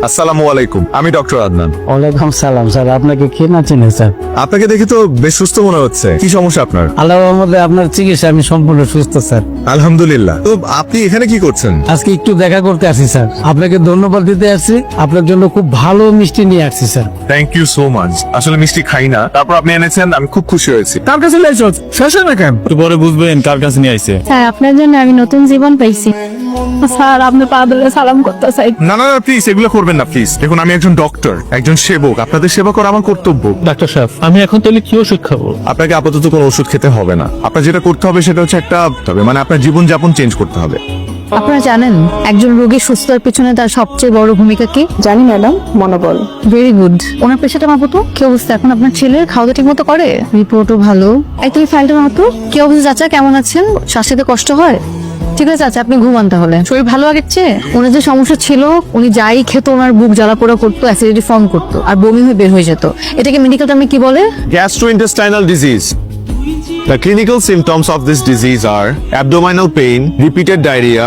আসসালামু আলাইকুম, আমি ডক্টর আদনান। ওয়ালাইকুম সালাম স্যার, আপনাকে কে না চিনে স্যার? আপনাকে দেখে তো বেশ সুস্থ মনে হচ্ছে। কি সমস্যা আপনার? আল্লাহর রহমতে আপনার চিকিৎসা আমি সম্পূর্ণ সুস্থ স্যার। আলহামদুলিল্লাহ। তো আপনি এখানে কি করছেন? আজকে একটু দেখা করতে আসি স্যার, আপনাকে ধন্যবাদ দিতে আসছি। আপনার জন্য খুব ভালো মিষ্টি নিয়ে আসছি sir. Thank you so much. আসলে মিষ্টি খাই না, তারপর আপনি এনেছেন, আমি খুব খুশি হয়েছি। কার কাছে লাইছো শেষ না কেন? একটু পরে বুঝবেন কার কাছে নিয়ে আইছে। স্যার আপনার জন্য আমি নতুন জীবন পাইছি। স্যার আপনি পা ধরে সালাম করতে চাই। না না প্লিজ, এগুলো করবেন না প্লিজ। দেখুন, আমি একজন ডক্টর, একজন সেবক। আপনাদের সেবা করা আমার কর্তব্য। ডাক্তার সাহেব, আমি এখন তাহলে কি ওষুধ খাবো? আপনাকে আপাতত কোনো ওষুধ খেতে হবে না। আপনার যেটা করতে হবে সেটা হচ্ছে মানে আপনার জীবনযাপন চেঞ্জ করতে হবে। আপনারা জানেন একজন রোগীর সুস্থতার পিছনে তার সবচেয়ে বড় ভূমিকা কি? জানি ম্যাডাম, মনোবল। Very good. ওনার পেশাটা মাপো তো, কি অবস্থা এখন আপনার ছেলের? খাওয়া ঠিক মতো করে? রিপোর্টও ভালো। এই তুমি ফাইলটা মাপো। কি অবস্থা চাচা, কেমন আছেন? শ্বাস নিতে কষ্ট হয়? ঠিক আছে চাচা, আপনি ঘুমান তাহলে। শরীর ভালো আগের চেয়ে? ওনার যে সমস্যা ছিল, উনি যাই খেত ওনার বুক জ্বালা পোড়া করতো, অ্যাসিডিটি ফর্ম করতো আর বমি হয়ে বের হয়ে যেত। এটাকে মেডিকেল টার্মে কি বলে? Gastrointestinal disease. The clinical symptoms of this disease are abdominal pain, repeated diarrhea.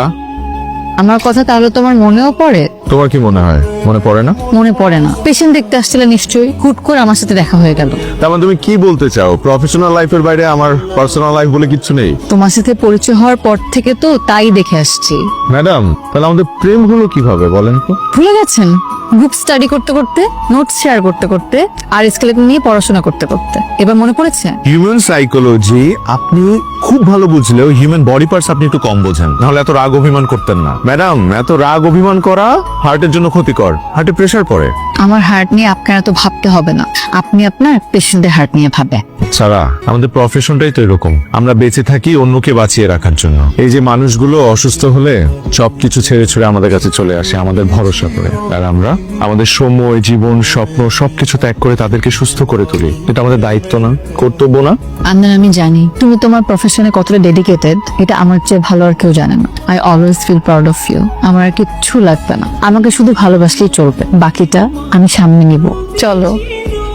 আমার কথা তাহলে তোমার মনেও পড়ে? তোমার কি মনে হয় মনে পড়ে না? মনে পড়ে না। পেশেন্ট দেখতে আসছিলে নিশ্চয়ই, হুট করে আমার সাথে দেখা হয়ে গেল। তার মানে তুমি কি বলতে চাও, প্রফেশনাল লাইফের বাইরে আমার পার্সোনাল লাইফ বলে কিচ্ছু নেই? তোমার সাথে পরিচয় হওয়ার পর থেকে তো তাই দেখে আসছি। ম্যাডাম, তাহলে আমাদের প্রেম হলো কিভাবে বলেন তো? ভুলে গেছেন? গ্রুপ স্টাডি করতে করতে, নোটস শেয়ার করতে করতে, আর স্কেলেটন নিয়ে পড়াশোনা করতে করতে। এবার মনে পড়েছে? হিউম্যান সাইকোলজি আপনি খুব ভালো বুঝলেও হিউম্যান বডি পার্টস আপনি একটু কম বোঝেন। নাহলে এত রাগ অভিমান করতেন না। ম্যাডাম, এত রাগ অভিমান করা হার্টের জন্য ক্ষতিকর। হার্টে প্রেসার পড়ে। আমার হার্ট নিয়ে আপনার এত ভাবতে হবে না, আপনি আপনার পেশেন্টের হার্ট নিয়ে ভাবে। সারা, আমাদের প্রফেশনটাই তো এরকম। আমরা বেঁচে থাকি অন্যকে বাঁচিয়ে রাখার জন্য। এই যে মানুষগুলো অসুস্থ হলে সবকিছু ছেড়ে ছুড়ে আমাদের কাছে চলে আসে আমাদের ভরসা করে, আর আমরা আমাদের সময়, জীবন, স্বপ্ন সবকিছু ত্যাগ করে তাদেরকে সুস্থ করে তুলি। এটা আমাদের দায়িত্ব না, কর্তব্য না? আন্দান, আমি জানি তুমি তোমার প্রফেশনে কতটা ডেডিকেটেড, এটা আমার চেয়ে ভালো আর কেউ জানে না। I always feel proud of you. আমার আর কিচ্ছু লাগবে না, আমাকে শুধু ভালোবাসলেই চলবে, বাকিটা আমি সামনে নিব। চলো।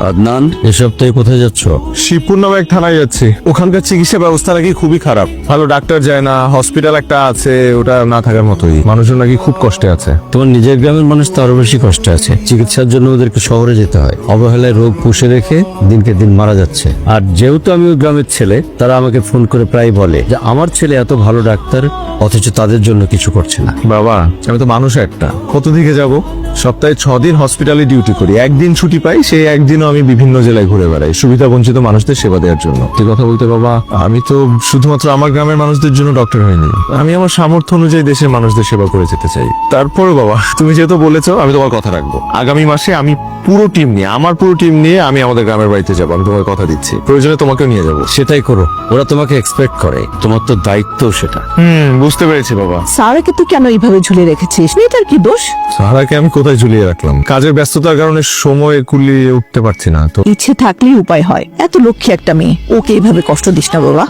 আদনান, এ সপ্তাহে কোথায় যাচ্ছ? শিবপুর নামে এক থানায় যাচ্ছি। ওখানকার চিকিৎসা ব্যবস্থা নাকি খুবই খারাপ। ভালো ডাক্তার যায় না, হসপিটাল একটা আছে, ওটা না থাকার মতোই। মানুষজন নাকি খুব কষ্টে আছে। তোমার নিজের গ্রামের মানুষ তো আরো বেশি কষ্টে আছে। চিকিৎসার জন্য ওদেরকে শহরে যেতে হয়। অবহেলায় রোগ পুষে রেখে দিনকে দিন মারা যাচ্ছে। আর যেহেতু আমি ওই গ্রামের ছেলে, তারা আমাকে ফোন করে প্রায় বলে যে আমার ছেলে এত ভালো ডাক্তার, অথচ তাদের জন্য কিছু করছে না। বাবা, আমি তো মানুষ একটা, কত দিকে যাব? সপ্তাহে 6 দিন হসপিটালে ডিউটি করি, একদিন ছুটি পাই। সেই একদিনও আমি বিভিন্ন জেলায় ঘুরে বেড়াই সুবিধা বঞ্চিত মানুষদের সেবা দেওয়ার জন্য। এই কথা বলতে বাবা, আমি তো শুধুমাত্র আমার গ্রামের মানুষদের জন্য ডক্টর হইনি। আমি আমার সামর্থ্য অনুযায়ী দেশের মানুষদের সেবা করে যেতে চাই। তারপরে বাবা, তুমি যেহেতু বলেছো, আমি তোমার কথা রাখবো। আগামী মাসে আমি আমার পুরো টিম নিয়ে আমি আমাদের গ্রামের বাড়িতে যাবো। আমি তোমাকে কথা দিচ্ছি, প্রয়োজনে তোমাকেও নিয়ে যাবো। সেটাই করো, ওরা তোমাকে এক্সপেক্ট করে, তোমার তো দায়িত্ব সেটা। বুঝতে পেরেছি বাবা। সারাকে তুই কেন এইভাবে ঝুলিয়ে রেখেছিস? মেয়েটার কি দোষ? সারাকে আমি কোথায় ঝুলিয়ে রাখলাম? কাজের ব্যস্ততার কারণে সময় কুলিয়ে উঠতে পারছি না তো। ইচ্ছে থাকলেই উপায় হয়। এত লক্ষ্মী একটা মেয়ে, ওকে এইভাবে কষ্ট দিস না বাবা।